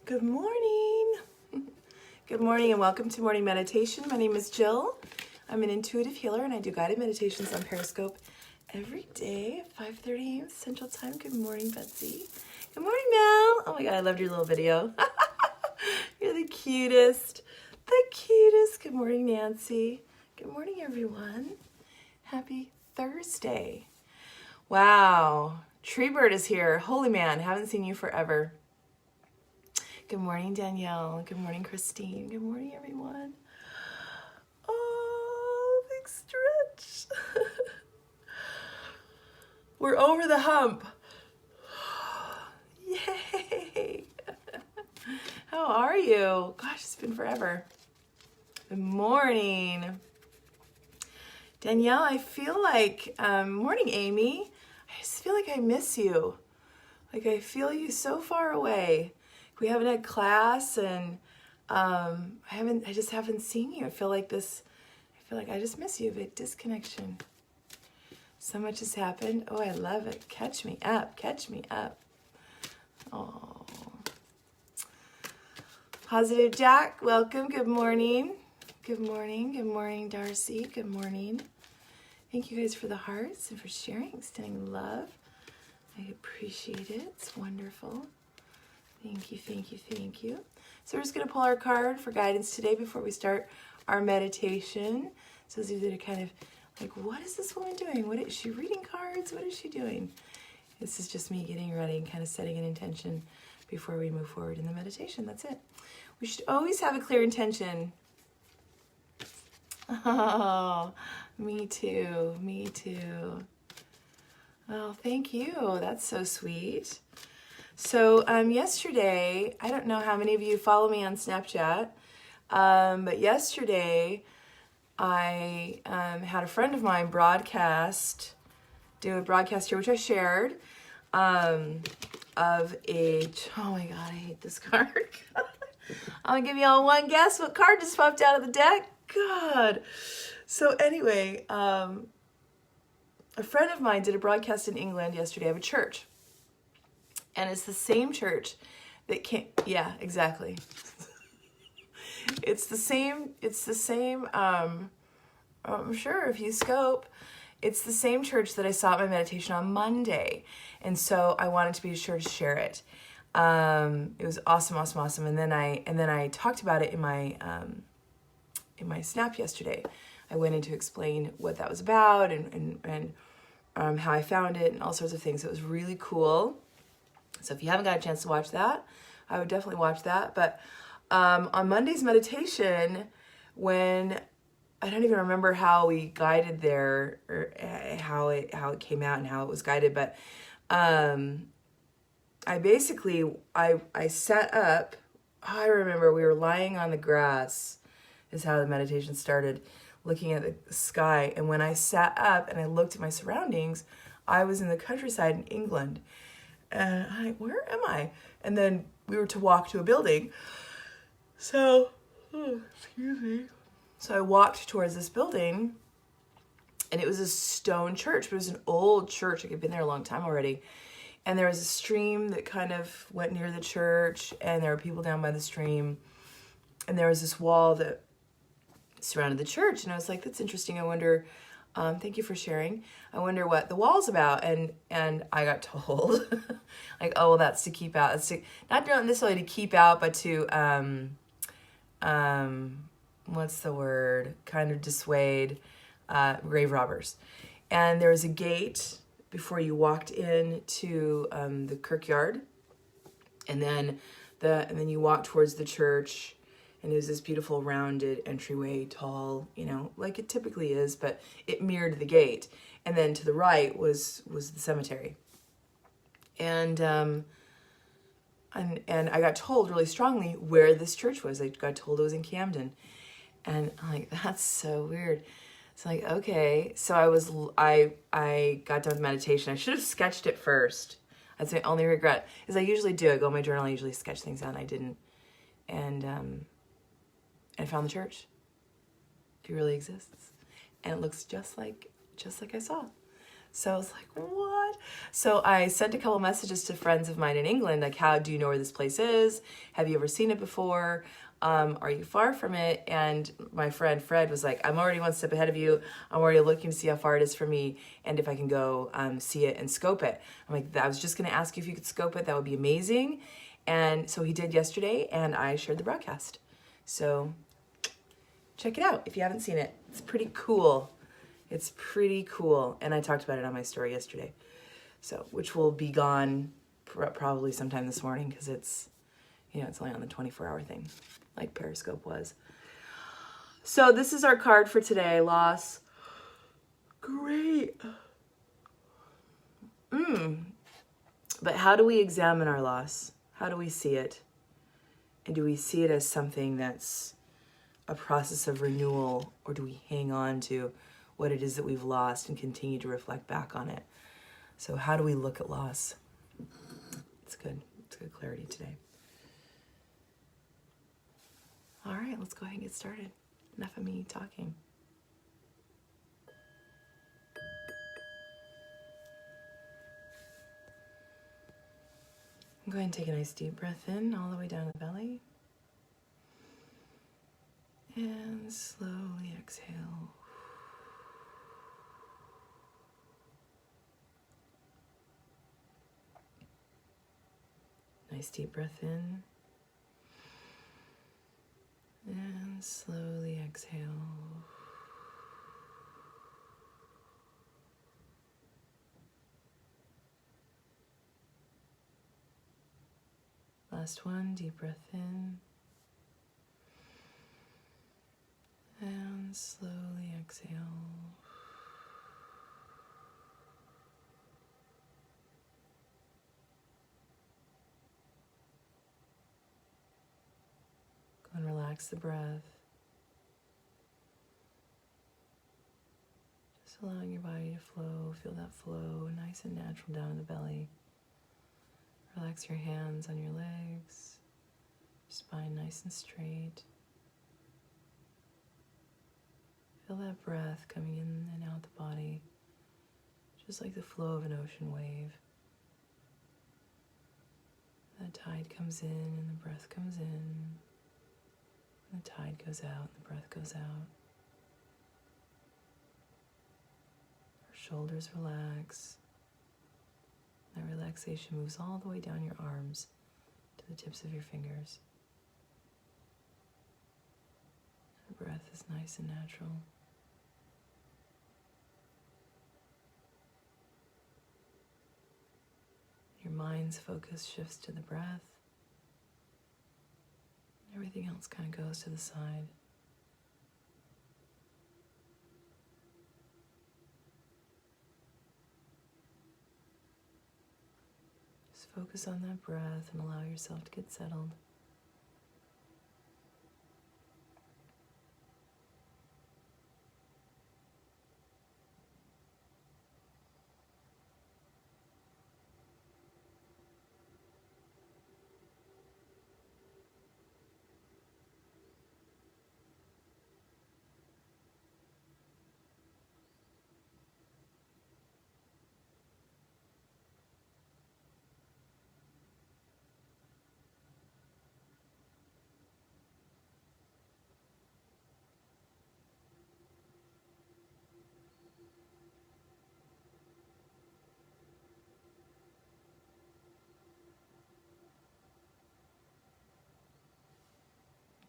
Good morning. Good morning and welcome to morning meditation. My name is Jill. I'm an intuitive healer and I do guided meditations on Periscope every day at 5:30 a.m. Central Time. Good morning, Betsy. Good morning, Mel. Oh my God, I loved your little video. You're the cutest. The cutest. Good morning, Nancy. Good morning, everyone. Happy Thursday. Wow. Treebird is here. Holy man, haven't seen you forever. Good morning, Danielle. Good morning, Christine. Good morning, everyone. Oh, big stretch. We're over the hump. Yay. How are you? Gosh, it's been forever. Good morning. Danielle, I feel like, morning, Amy. I just feel like I miss you. Like I feel you so far away. We haven't had class and I just haven't seen you. I feel like I just miss you, big disconnection. So much has happened. Oh, I love it. Catch me up, catch me up. Oh. Positive Jack, welcome, good morning. Good morning, good morning, Darcy, good morning. Thank you guys for the hearts and for sharing, extending love. I appreciate it, it's wonderful. Thank you, thank you, thank you. So we're just going to pull our card for guidance today before we start our meditation. So those of you that are kind of like, what is this woman doing? What is she reading cards? What is she doing? This is just me getting ready and kind of setting an intention before we move forward in the meditation. That's it. We should always have a clear intention. Oh, me too, me too. Oh, thank you. That's so sweet. So yesterday, I don't know how many of you follow me on Snapchat, but yesterday I had a friend of mine do a broadcast here, which I shared, of a, oh my God, I hate this card. I'm gonna give you all one guess what card just popped out of the deck. God. So anyway, a friend of mine did a broadcast in England yesterday of a church. And it's the same church that came, yeah, exactly. It's the same, I'm sure if you scope, it's the same church that I saw at my meditation on Monday. And so I wanted to be sure to share it. It was awesome, awesome, awesome. And then I talked about it in my snap yesterday. I went in to explain what that was about and how I found it and all sorts of things. It was really cool. So if you haven't got a chance to watch that, I would definitely watch that. But on Monday's meditation, when I don't even remember how we guided there or how it came out and how it was guided, but I sat up. I remember we were lying on the grass is how the meditation started, looking at the sky. And when I sat up and I looked at my surroundings, I was in the countryside in England. And I'm like, where am I? And then we were to walk to a building. So, excuse me. So I walked towards this building, and it was a stone church, but it was an old church. Like, I'd been there a long time already. And there was a stream that kind of went near the church, and there were people down by the stream. And there was this wall that surrounded the church. And I was like, that's interesting. I wonder... thank you for sharing. I wonder what the wall's about. And I got told, like, oh, well, that's to keep out. It's to, not necessarily to keep out, but to, what's the word? Kind of dissuade grave robbers. And there was a gate before you walked in to the kirkyard. And then you walked towards the church. And it was this beautiful rounded entryway, tall, like it typically is, but it mirrored the gate. And then to the right was the cemetery. And I got told really strongly where this church was. I got told it was in Camden. And I'm like, that's so weird. So like, okay. So I got done with meditation. I should have sketched it first. That's my only regret, is I usually do. I go in my journal, I usually sketch things out, and I didn't. And I found the church. It really exists. And it looks just like I saw. So I was like, what? So I sent a couple messages to friends of mine in England, like, how do you know where this place is? Have you ever seen it before? Are you far from it? And my friend Fred was like, I'm already one step ahead of you. I'm already looking to see how far it is from me and if I can go see it and scope it. I'm like, I was just going to ask you if you could scope it. That would be amazing. And so he did yesterday, and I shared the broadcast. So check it out if you haven't seen it. It's pretty cool. It's pretty cool. And I talked about it on my story yesterday. So, which will be gone probably sometime this morning because it's, you know, it's only on the 24-hour thing, like Periscope was. So this is our card for today, loss. Great. But how do we examine our loss? How do we see it? And do we see it as something that's a process of renewal, or do we hang on to what it is that we've lost and continue to reflect back on it? So how do we look at loss? It's good. It's good clarity today. All right, let's go ahead and get started. Enough of me talking. Go ahead and take a nice deep breath in all the way down the belly. And slowly exhale. Nice deep breath in. And slowly exhale. Last one, deep breath in. And slowly exhale. Go and relax the breath. Just allowing your body to flow. Feel that flow nice and natural down in the belly. Relax your hands on your legs. Spine nice and straight. Feel that breath coming in and out the body, just like the flow of an ocean wave. The tide comes in and the breath comes in. And the tide goes out and the breath goes out. Our shoulders relax. That relaxation moves all the way down your arms to the tips of your fingers. The breath is nice and natural. Your mind's focus shifts to the breath. Everything else kind of goes to the side. Just focus on that breath and allow yourself to get settled.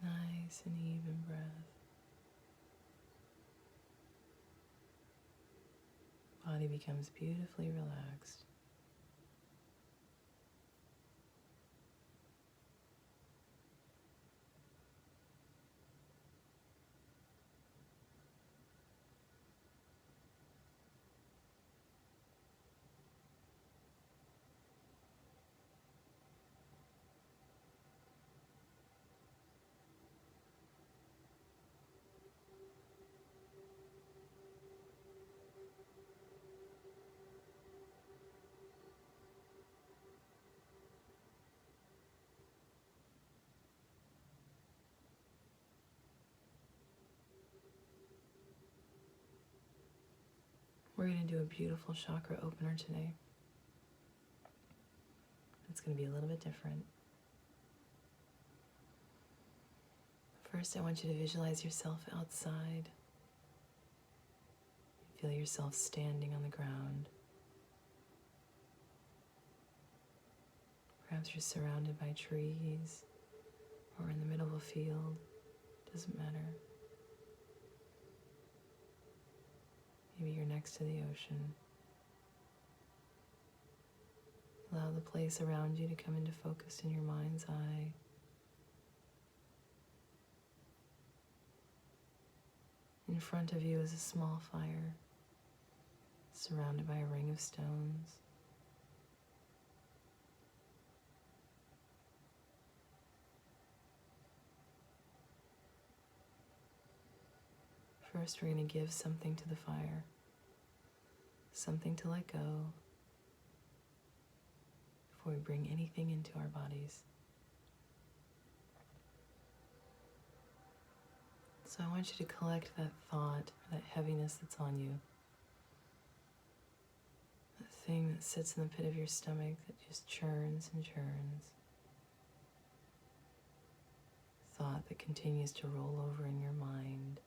Nice and even breath. Body becomes beautifully relaxed. We're going to do a beautiful chakra opener today. It's going to be a little bit different. First, I want you to visualize yourself outside. Feel yourself standing on the ground. Perhaps you're surrounded by trees or in the middle of a field. Doesn't matter. Maybe you're next to the ocean. Allow the place around you to come into focus in your mind's eye. In front of you is a small fire, surrounded by a ring of stones. First, we're going to give something to the fire, something to let go before we bring anything into our bodies. So I want you to collect that thought, that heaviness that's on you, that thing that sits in the pit of your stomach that just churns and churns, thought that continues to roll over in your mind.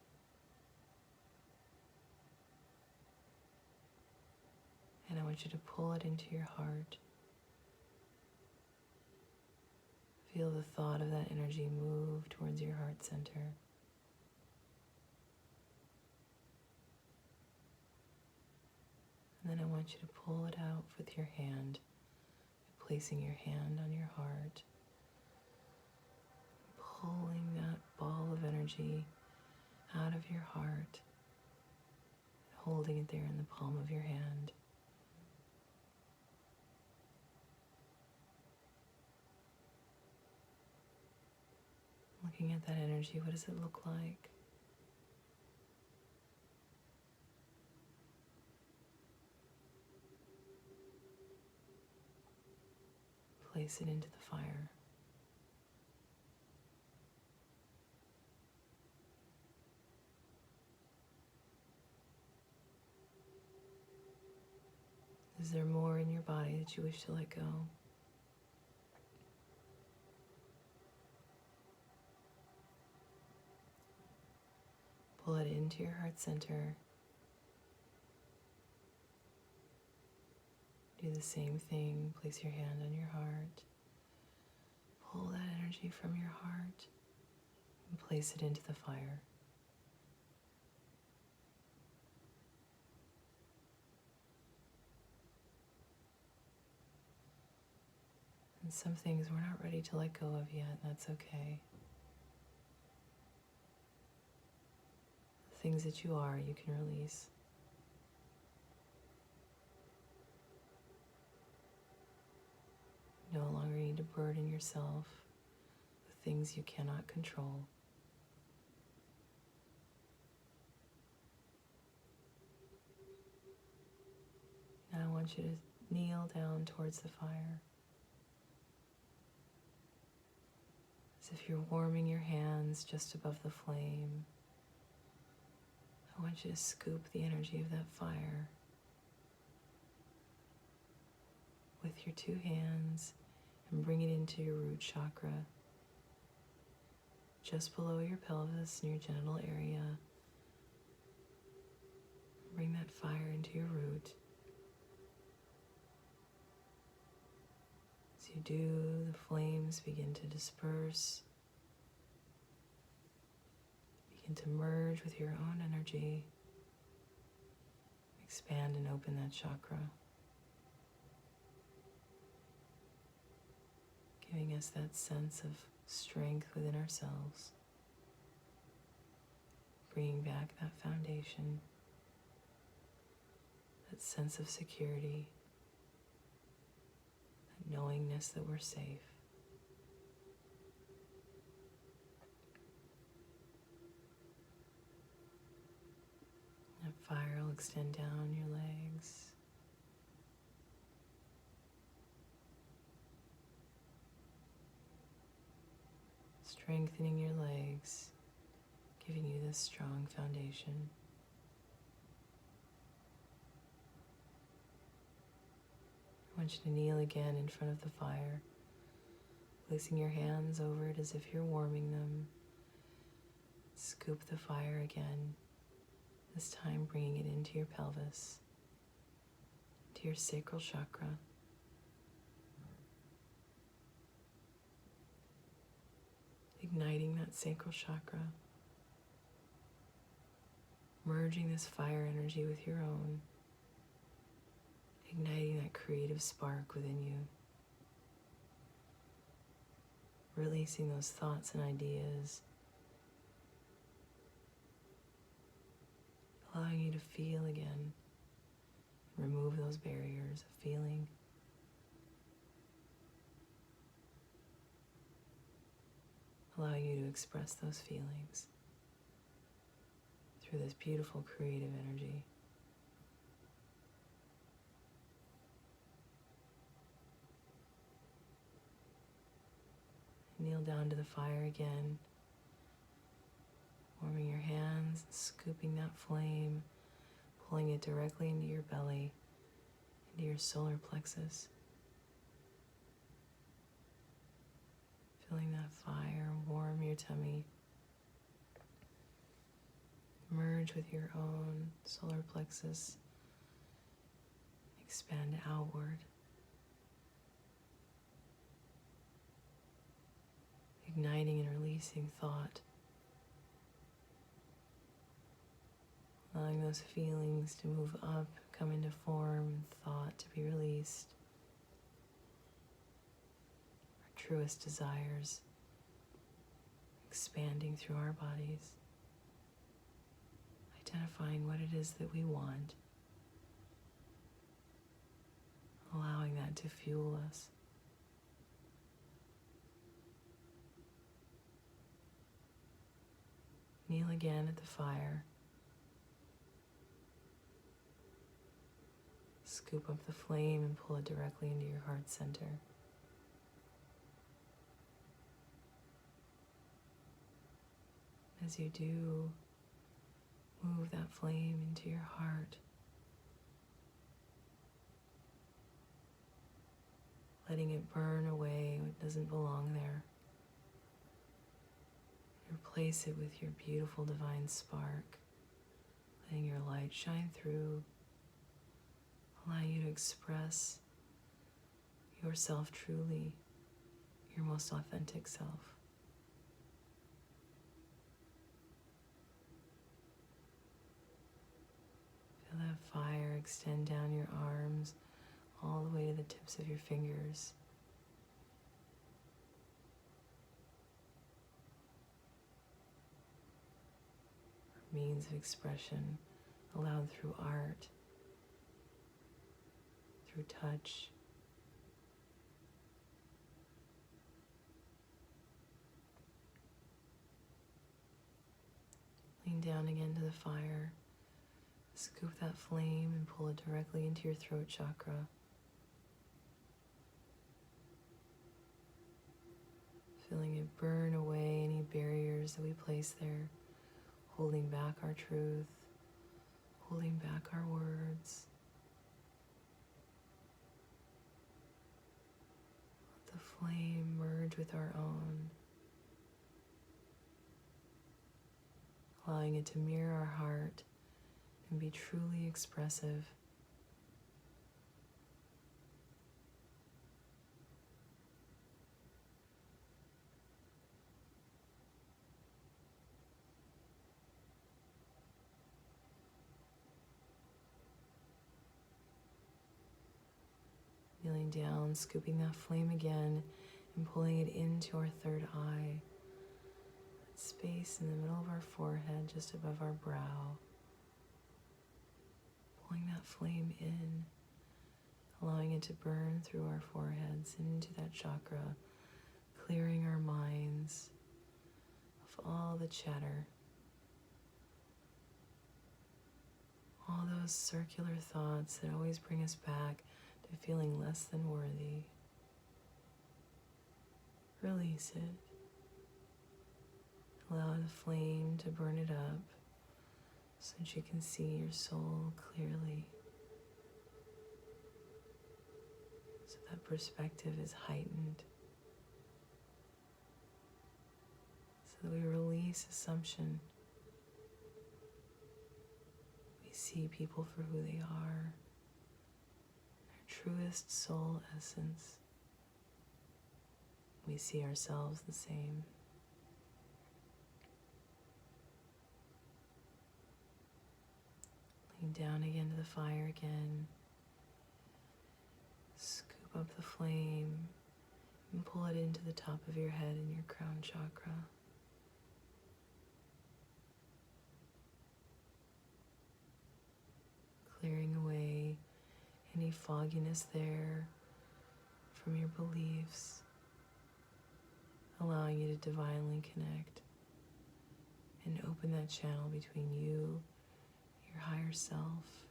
And I want you to pull it into your heart. Feel the thought of that energy move towards your heart center. And then I want you to pull it out with your hand, placing your hand on your heart, pulling that ball of energy out of your heart, holding it there in the palm of your hand. Looking at that energy, what does it look like? Place it into the fire. Is there more in your body that you wish to let go? Pull it into your heart center. Do the same thing. Place your hand on your heart. Pull that energy from your heart and place it into the fire. And some things we're not ready to let go of yet, and that's okay. The things that you are, you can release. You no longer need to burden yourself with things you cannot control. Now I want you to kneel down towards the fire, as if you're warming your hands just above the flame. I want you to scoop the energy of that fire with your two hands and bring it into your root chakra, just below your pelvis and your genital area. Bring that fire into your root. As you do, the flames begin to disperse, begin to merge with your own energy, expand and open that chakra, giving us that sense of strength within ourselves, bringing back that foundation, that sense of security, that knowingness that we're safe. That fire will extend down your legs, strengthening your legs, giving you this strong foundation. I want you to kneel again in front of the fire, placing your hands over it as if you're warming them. Scoop the fire again, this time bringing it into your pelvis, to your sacral chakra. Igniting that sacral chakra, merging this fire energy with your own, igniting that creative spark within you, releasing those thoughts and ideas, allowing you to feel again, remove those barriers of feeling. Allowing you to express those feelings through this beautiful creative energy. Kneel down to the fire again, warming your hands, scooping that flame, pulling it directly into your belly, into your solar plexus. Feeling that fire warm your tummy. Merge with your own solar plexus. Expand outward. Igniting and releasing thought. Allowing those feelings to move up, come into form, thought to be released. Truest desires expanding through our bodies, identifying what it is that we want, allowing that to fuel us. Kneel again at the fire. Scoop up the flame and pull it directly into your heart center. As you do, move that flame into your heart, letting it burn away what doesn't belong there. Replace it with your beautiful divine spark, letting your light shine through, allowing you to express yourself truly, your most authentic self. Feel that fire extend down your arms all the way to the tips of your fingers. Means of expression allowed through art, through touch. Lean down again to the fire. Scoop that flame and pull it directly into your throat chakra. Feeling it burn away any barriers that we place there, holding back our truth, holding back our words. Let the flame merge with our own, allowing it to mirror our heart and be truly expressive. Kneeling down, scooping that flame again and pulling it into our third eye. That space in the middle of our forehead, just above our brow. Pulling that flame in, allowing it to burn through our foreheads into that chakra, clearing our minds of all the chatter, all those circular thoughts that always bring us back to feeling less than worthy. Release it. Allow the flame to burn it up so that you can see your soul clearly. that perspective is heightened, so that we release assumption. We see people for who they are, their truest soul essence. We see ourselves the same. Lean down again to the fire again. Scoop up the flame and pull it into the top of your head in your crown chakra. Clearing away any fogginess there from your beliefs, allowing you to divinely connect and open that channel between you, your higher self,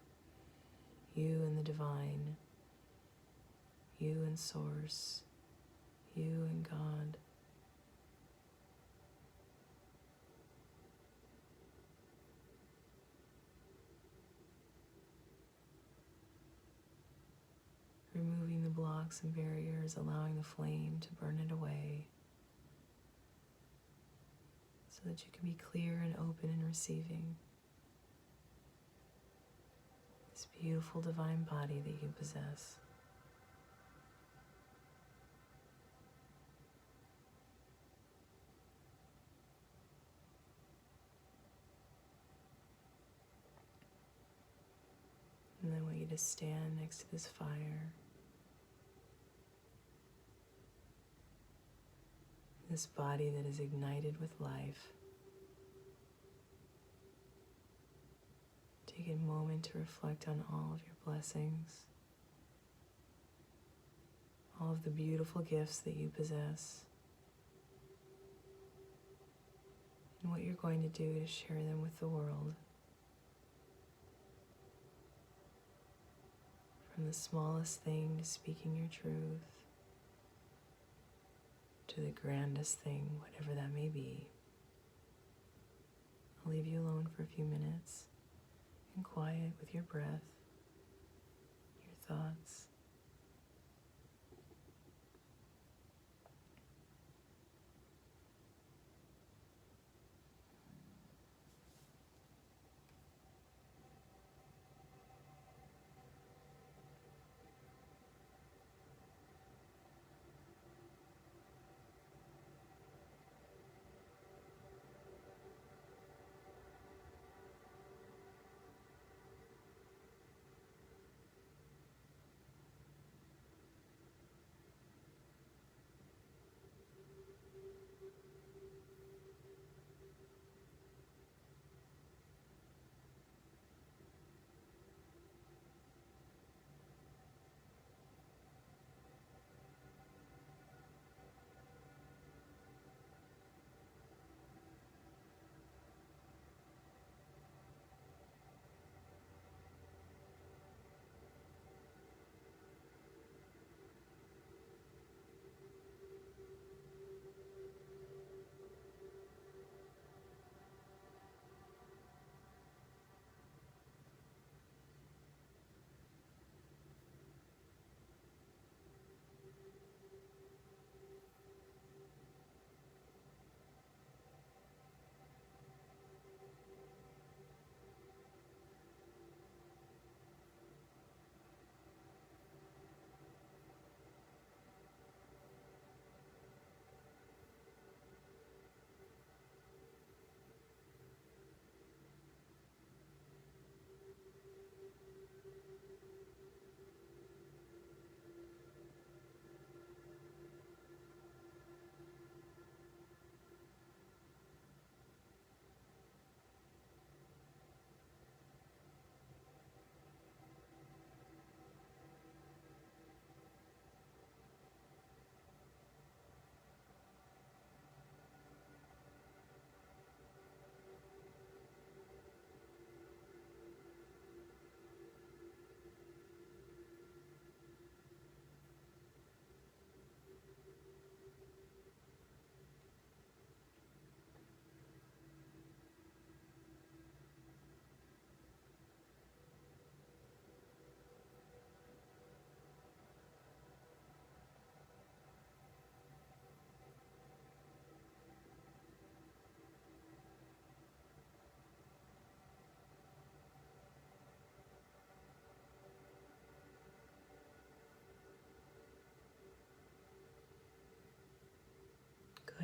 you and the divine, you and Source, you and God. Removing the blocks and barriers, allowing the flame to burn it away, so that you can be clear and open and receiving this beautiful divine body that you possess. And I want you to stand next to this fire. This body that is ignited with life. Take a moment to reflect on all of your blessings, all of the beautiful gifts that you possess, and what you're going to do to share them with the world. From the smallest thing to speaking your truth, to the grandest thing, whatever that may be. I'll leave you alone for a few minutes in quiet with your breath, your thoughts.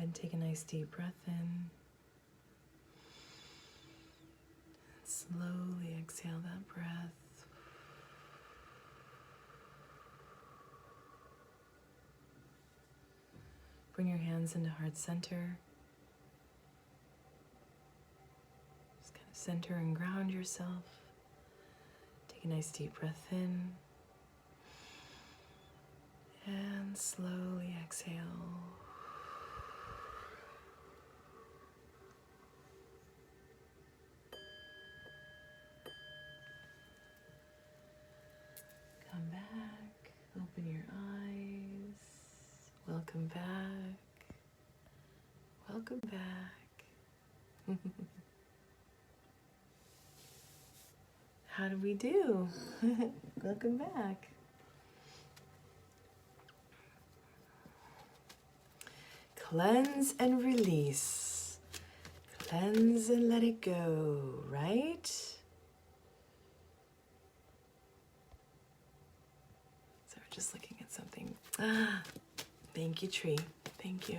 and take a nice deep breath in. Slowly exhale that breath. Bring your hands into heart center. Just kind of center and ground yourself. Take a nice deep breath in. And slowly exhale. Come back, open your eyes. Welcome back. Welcome back. How did we do? Welcome back. Cleanse and release. Cleanse and let it go, right? So we're just looking at something. Thank you, Tree. Thank you.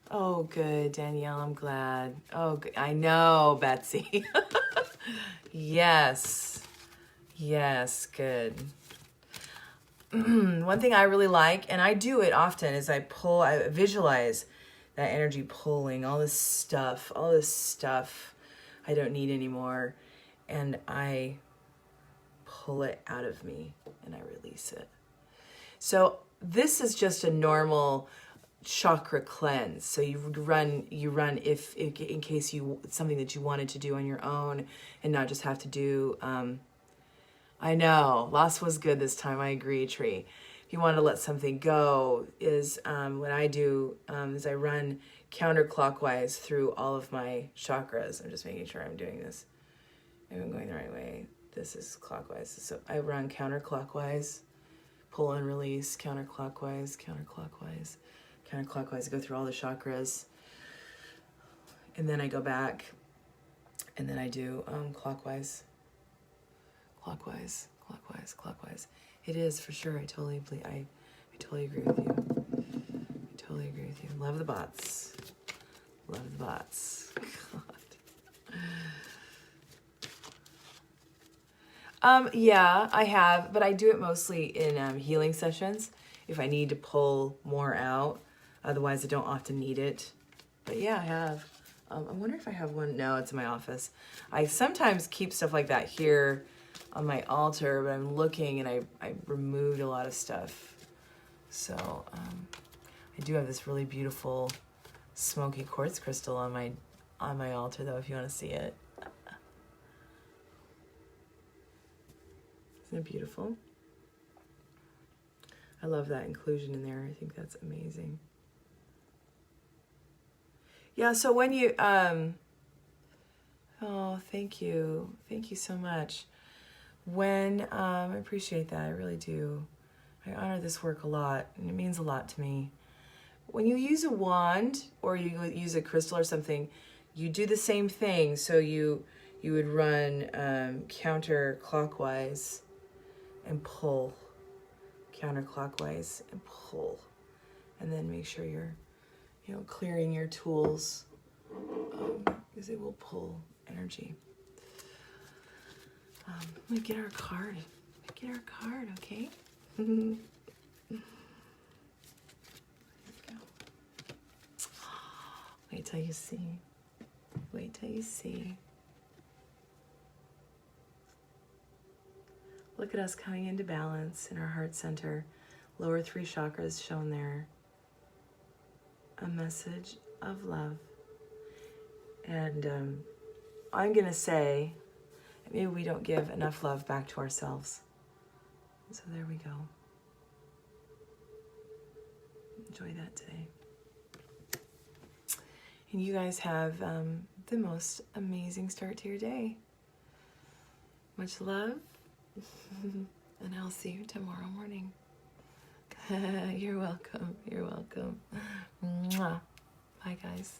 Oh, good, Danielle. I'm glad. Oh, good. I know, Betsy. Yes. Yes, good. One thing I really like, and I do it often, is I visualize that energy pulling all this stuff I don't need anymore, and I pull it out of me and I release it. So this is just a normal chakra cleanse. So you run if in case it's something that you wanted to do on your own and not just have to do. I know, loss was good this time. I agree, Tree. If you want to let something go, is what I do is I run counterclockwise through all of my chakras. I'm just making sure I'm doing this. Maybe I'm going the right way. This is clockwise. So I run counterclockwise, pull and release, counterclockwise, counterclockwise, counterclockwise. I go through all the chakras. And then I go back and then I do clockwise. Clockwise, clockwise, clockwise. It is for sure. I totally agree with you. I totally agree with you. Love the bots. Love the bots. God. Yeah, I have, but I do it mostly in healing sessions if I need to pull more out. Otherwise, I don't often need it. But yeah, I have. I wonder if I have one. No, it's in my office. I sometimes keep stuff like that here on my altar, but I'm looking and I removed a lot of stuff. So I do have this really beautiful smoky quartz crystal on my altar though, if you want to see it. Isn't it beautiful? I love that inclusion in there. I think that's amazing. Yeah, so when you oh, thank you. Thank you so much. When, I appreciate that, I really do. I honor this work a lot, and it means a lot to me. When you use a wand, or you use a crystal or something, you do the same thing. So you would run counterclockwise and pull, counterclockwise and pull. And then make sure you're, clearing your tools, because it will pull energy. I'm gonna get our card. Get our card, okay? There we go. Wait till you see. Wait till you see. Look at us coming into balance in our heart center. Lower 3 chakras shown there. A message of love. And I'm gonna say, maybe we don't give enough love back to ourselves. So there we go. Enjoy that today. And you guys have the most amazing start to your day. Much love. And I'll see you tomorrow morning. You're welcome. You're welcome. Mwah. Bye, guys.